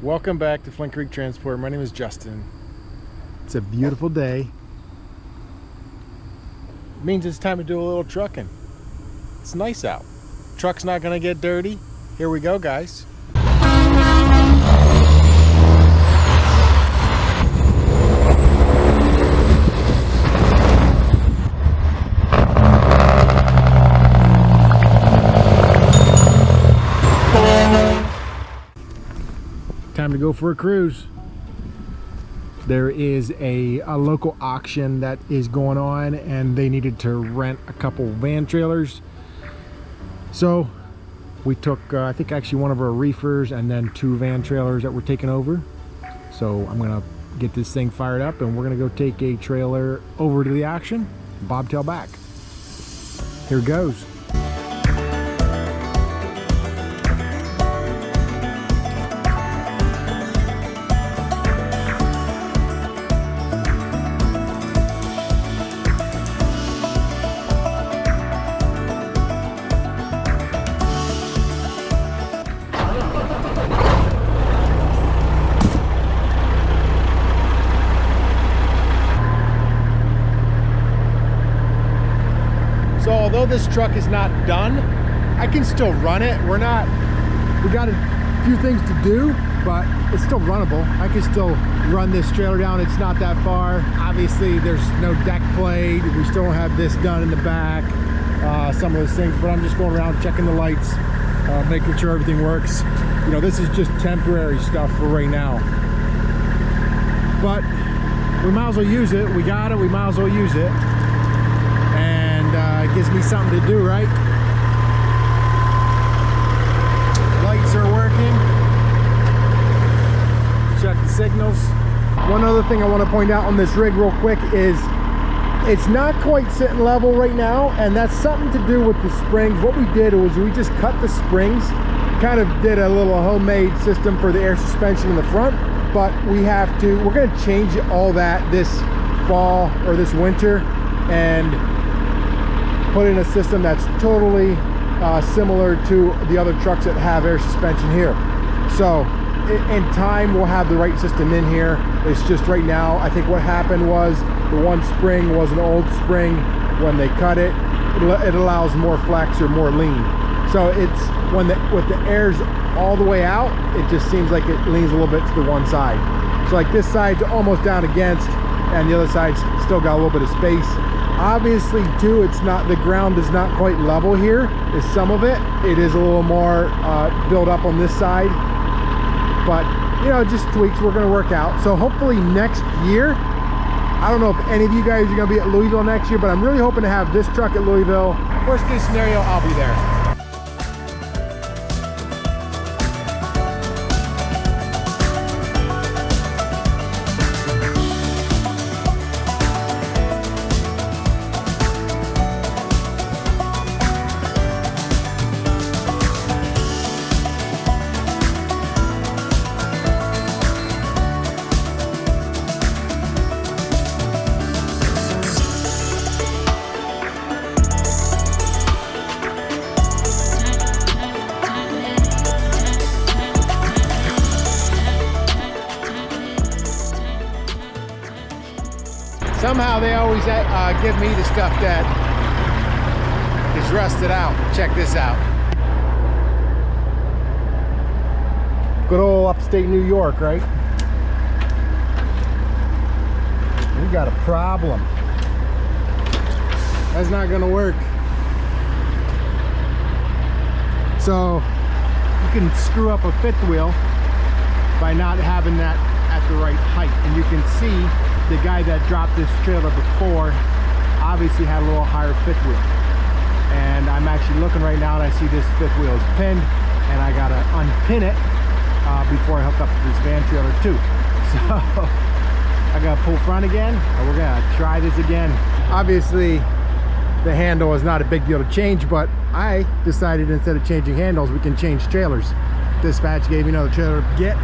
Welcome back to Flint Creek Transport. My name is Justin. It's a beautiful day. It means it's time to do a little trucking. It's nice out. Truck's not gonna get dirty. Here we go, guys. Time to go for a cruise. There is a local auction that is going on, and they needed to rent a couple van trailers. So we took, I think actually one of our reefers and then 2 van trailers that were taken over. So I'm gonna get this thing fired up and we're gonna go take a trailer over to the auction, bobtail back. Here goes. So although this truck is not done, I can still run it. We got a few things to do, but it's still runnable. I can still run this trailer down. It's not that far. Obviously there's no deck plate. We still don't have this done in the back, some of those things, but I'm just going around checking the lights, making sure everything works. You know, this is just temporary stuff for right now. But we might as well use it. We got it, we might as well use it. It gives me something to do, right? Lights are working. Check the signals. One other thing I want to point out on this rig real quick is it's not quite sitting level right now, and that's something to do with the springs. What we did was we just cut the springs, kind of did a little homemade system for the air suspension in the front, but we're going to change all that this fall or this winter and put in a system that's totally similar to the other trucks that have air suspension here. So in time we'll have the right system in here. It's just right now I think what happened was the one spring was an old spring. When they cut it, it allows more flex or more lean. So it's with the air's all the way out, it just seems like it leans a little bit to the one side. So like this side's almost down against, and the other side's still got a little bit of space. Obviously too, it's not, the ground is not quite level here. Is some of it. It is a little more built up on this side, but you know, just tweaks we're going to work out. So hopefully next year, I don't know if any of you guys are going to be at Louisville next year, but I'm really hoping to have this truck at Louisville. Worst case scenario, I'll be there. Somehow they always give me the stuff that is rusted out. Check this out. Good old upstate New York, right? We got a problem. That's not gonna work. So you can screw up a fifth wheel by not having that at the right height. And you can see the guy that dropped this trailer before obviously had a little higher fifth wheel. And I'm actually looking right now and I see this fifth wheel is pinned, and I gotta unpin it before I hook up to this van trailer too. So I gotta pull front again, and we're gonna try this again. Obviously the handle is not a big deal to change, but I decided instead of changing handles, we can change trailers. Dispatch gave me another trailer to get.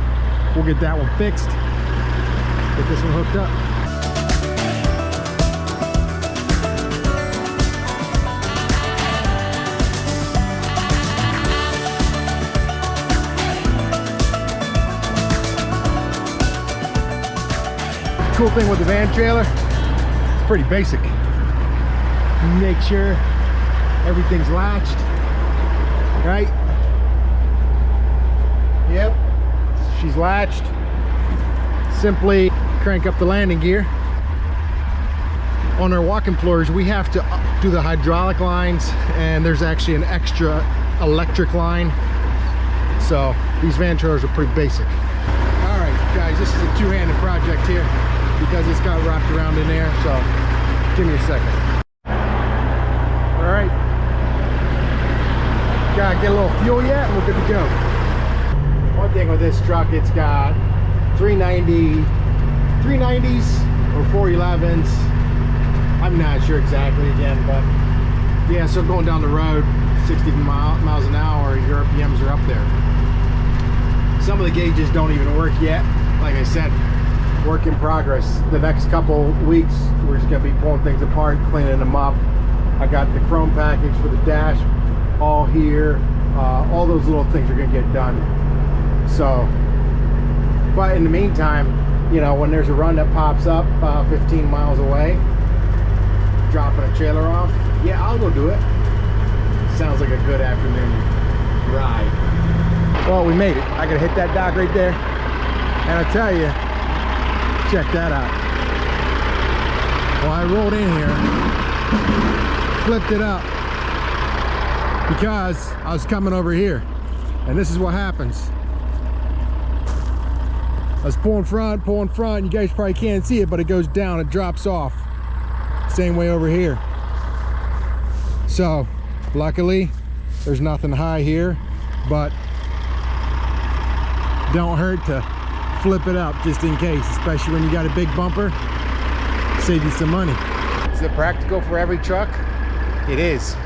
We'll get that one fixed, get this one hooked up. Cool thing with the van trailer, it's pretty basic. Make sure everything's latched, right? Yep, she's latched. Simply crank up the landing gear. On our walk-in floors, we have to do the hydraulic lines, and there's actually an extra electric line. So these van trailers are pretty basic. All right, guys, this is a two-handed project here because it's got wrapped around in there. So give me a second. All right, gotta get a little fuel yet, and we're good to go. One thing with this truck, it's got 390s or 411s. I'm not sure exactly again, but yeah, so going down the road 60 miles an hour, your RPMs are up there. Some of the gauges don't even work yet. Like I said, work in progress. The next couple weeks, we're just gonna be pulling things apart, cleaning them up. I got the chrome package for the dash all here. All those little things are gonna get done. So, but in the meantime, you know, when there's a run that pops up 15 miles away, dropping a trailer off, yeah, I'll go do it. Sounds like a good afternoon ride. Well, we made it. I gotta hit that dock right there, and I tell you, check that out. Well, I rolled in here, flipped it up because I was coming over here, and this is what happens. I was pulling front, you guys probably can't see it, but it goes down, it drops off. Same way over here. So luckily there's nothing high here, but don't hurt to flip it up just in case, especially when you got a big bumper. Save you some money. Is it practical for every truck? It is.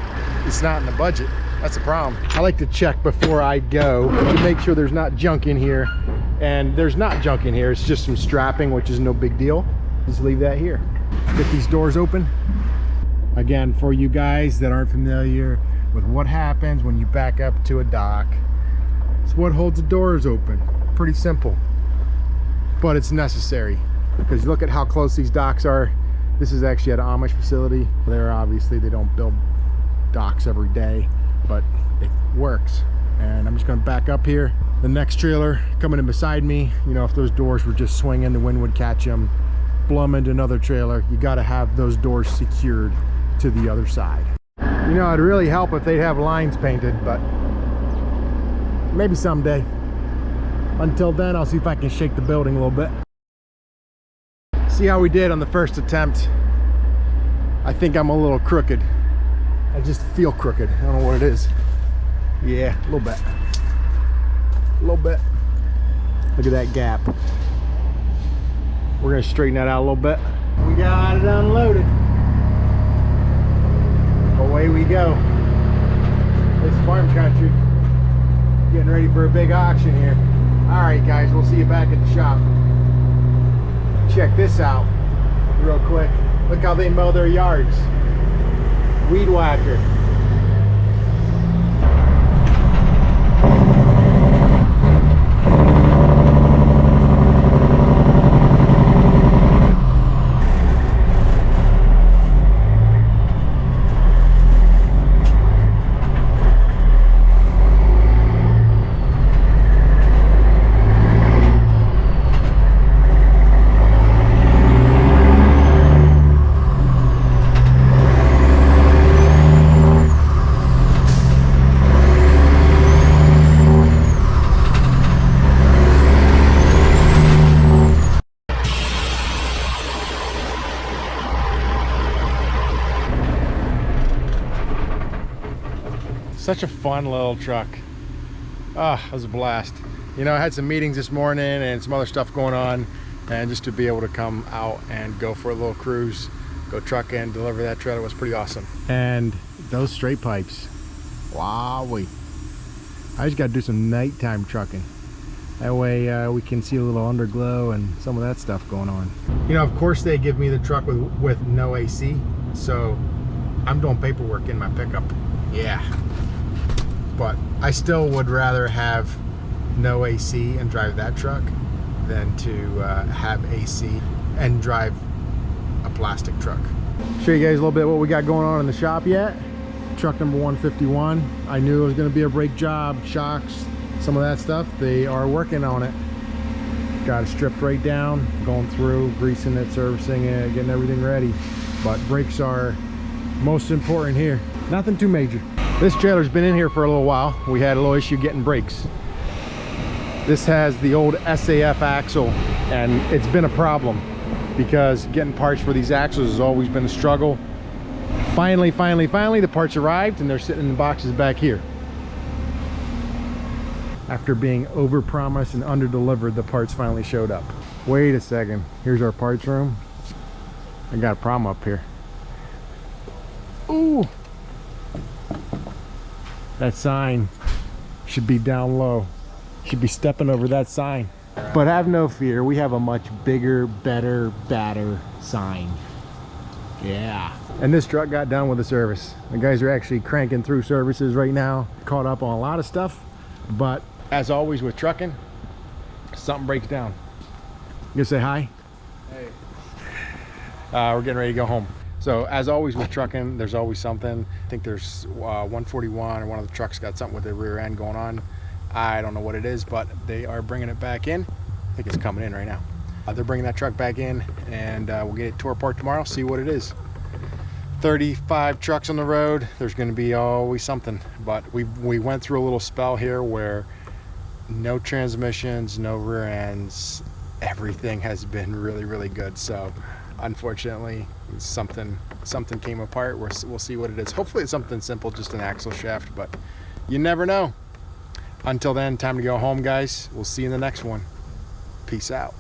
It's not in the budget. That's the problem. I like to check before I go to make sure there's not junk in here, and there's not junk in here. It's just some strapping, which is no big deal. Just leave that here. Get these doors open. Again, for you guys that aren't familiar with what happens when you back up to a dock, it's what holds the doors open. Pretty simple, but it's necessary because look at how close these docks are. This is actually at an Amish facility. There, obviously, they don't build docks every day, but it works. And I'm just going to back up here. The next trailer coming in beside me, you know, if those doors were just swinging, the wind would catch them, blow them into another trailer. You got to have those doors secured to the other side. You know, it'd really help if they'd have lines painted, but maybe someday. Until then, I'll see if I can shake the building a little bit. See how we did on the first attempt. I think I'm a little crooked. I just feel crooked. I don't know what it is. Yeah, a little bit. A little bit. Look at that gap. We're gonna straighten that out a little bit. We got it unloaded. Away we go. This farm country. Getting ready for a big auction here. All right, guys, we'll see you back at the shop. Check this out real quick. Look how they mow their yards. Weed whacker. Such a fun little truck. Ah, it was a blast. You know, I had some meetings this morning and some other stuff going on, and just to be able to come out and go for a little cruise, go truck and deliver that trailer was pretty awesome. And those straight pipes, wowee. I just got to do some nighttime trucking. That way we can see a little underglow and some of that stuff going on. You know, of course they give me the truck with no AC, so I'm doing paperwork in my pickup. Yeah. But I still would rather have no AC and drive that truck than to have AC and drive a plastic truck. Show you guys a little bit what we got going on in the shop yet. Truck number 151. I knew it was going to be a brake job, shocks, some of that stuff. They are working on it. Got it stripped right down, going through, greasing it, servicing it, getting everything ready. But brakes are most important here. Nothing too major. This trailer's been in here for a little while. We had a little issue getting brakes. This has the old SAF axle, and it's been a problem because getting parts for these axles has always been a struggle. Finally, the parts arrived and they're sitting in the boxes back here. After being over-promised and under-delivered, the parts finally showed up. Wait a second, here's our parts room. I got a problem up here. Ooh! That sign should be down low. Should be stepping over that sign. But have no fear, we have a much bigger, better, badder sign. Yeah. And this truck got done with the service. The guys are actually cranking through services right now. Caught up on a lot of stuff, but as always with trucking, something breaks down. You gonna say hi? Hey. We're getting ready to go home. So as always with trucking, there's always something. I think there's 141 or one of the trucks got something with the rear end going on. I don't know what it is, but they are bringing it back in. I think it's coming in right now. They're bringing that truck back in, and we'll get it tore apart tomorrow, see what it is. 35 trucks on the road, there's going to be always something. But we went through a little spell here where no transmissions, no rear ends, everything has been really good. So unfortunately something came apart. We'll see what it is. Hopefully it's something simple, just an axle shaft, but you never know. Until then, time to go home, guys. We'll see you in the next one. Peace out.